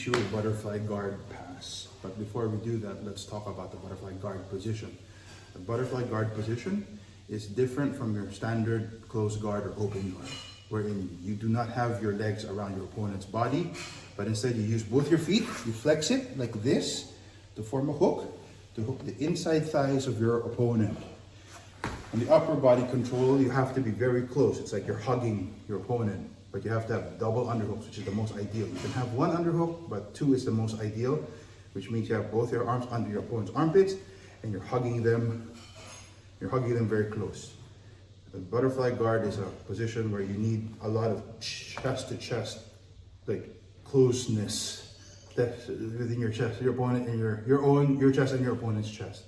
you a butterfly guard pass. But before we do that, let's talk about the butterfly guard position. The butterfly guard position is different from your standard closed guard or open guard, wherein you do not have your legs around your opponent's body, but instead you use both your feet, you flex it like this to form a hook, to hook the inside thighs of your opponent. On the upper body control, you have to be very close. It's like you're hugging your opponent, but you have to have double underhooks, which is the most ideal. You can have one underhook, but two is the most ideal, which means you have both your arms under your opponent's armpits and you're hugging them very close. The butterfly guard is a position where you need a lot of chest to chest, like closeness within your chest, your opponent and your chest and your opponent's chest.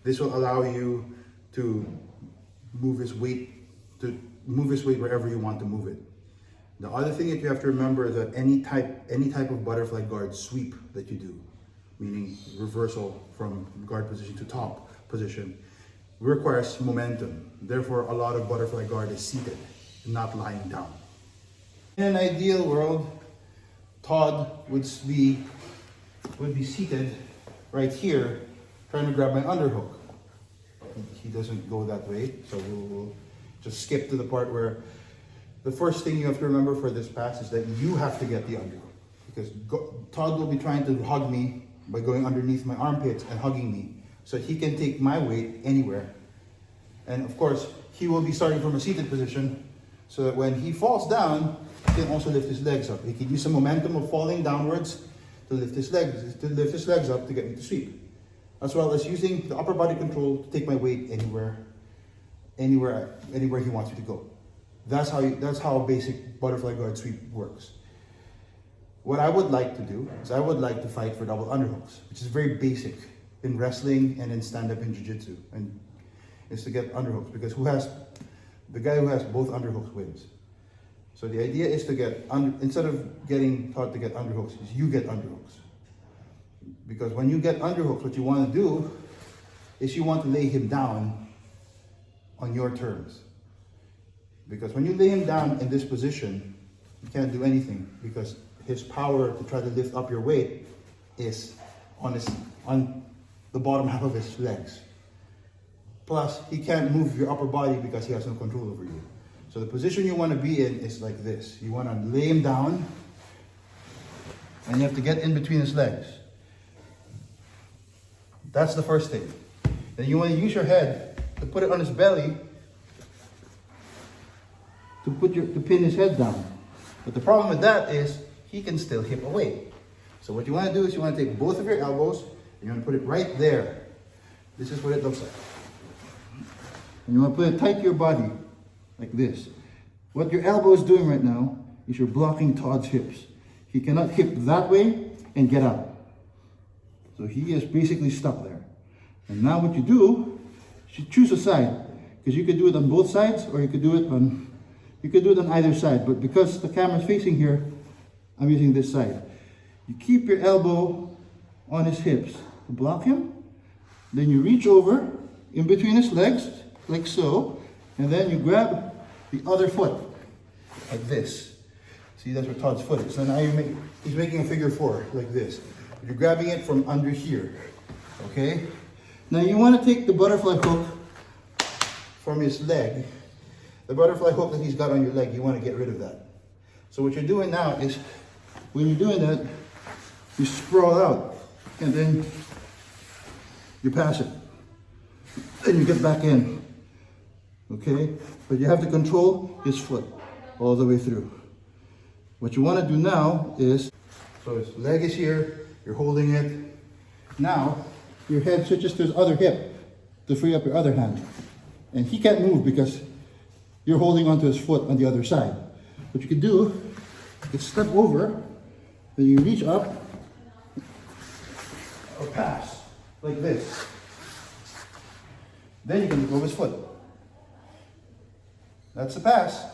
This will allow you to move his weight wherever you want to move it. The other thing that you have to remember is that any type of butterfly guard sweep that you do, meaning reversal from guard position to top position, requires momentum. Therefore, a lot of butterfly guard is seated, not lying down. In an ideal world, Todd would be seated right here, trying to grab my underhook. He doesn't go that way, so we'll just skip to the part where the first thing you have to remember for this pass is that you have to get the underhook, because Todd will be trying to hug me by going underneath my armpits and hugging me, so he can take my weight anywhere. And of course, he will be starting from a seated position, so that when he falls down, he can also lift his legs up. He can use some momentum of falling downwards to lift his legs up to get me to sweep, as well as using the upper body control to take my weight anywhere he wants me to go. That's how a basic butterfly guard sweep works. What I would like to do is I would like to fight for double underhooks, which is very basic in wrestling and in stand-up in jiu-jitsu, and is to get underhooks, because the guy who has both underhooks wins. So the idea is to get, instead of getting taught to get underhooks, is you get underhooks. Because when you get underhooks, what you want to do is you want to lay him down on your terms. Because when you lay him down in this position, you can't do anything, because his power to try to lift up your weight is on the bottom half of his legs. Plus, he can't move your upper body because he has no control over you. So the position you want to be in is like this. You want to lay him down, and you have to get in between his legs. That's the first thing. Then you want to use your head to put it on his belly to pin his head down. But the problem with that is he can still hip away. So what you want to do is you want to take both of your elbows and you want to put it right there. This is what it looks like. And you want to put it tight to your body, like this. What your elbow is doing right now is you're blocking Todd's hips. He cannot hip that way and get out. So he is basically stuck there. And now what you do, you choose a side, because you could do it on both sides, or you could do it on either side. But because the camera's facing here, I'm using this side. You keep your elbow on his hips to block him. Then you reach over in between his legs, like so, and then you grab the other foot, like this. See, that's where Todd's foot is. So now he's making a figure four, like this. You're grabbing it from under here, okay? Now you want to take the butterfly hook from his leg. The butterfly hook that he's got on your leg, you want to get rid of that. So what you're doing now is, when you're doing that, you sprawl out, and then you pass it. Then you get back in, okay? But you have to control his foot all the way through. What you want to do now is, so his leg is here, you're holding it. Now, your head switches to his other hip to free up your other hand. And he can't move because you're holding onto his foot on the other side. What you can do is step over, then you reach up, or pass, like this. Then you can let go of his foot. That's the pass.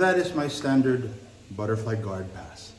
that is my standard butterfly guard pass.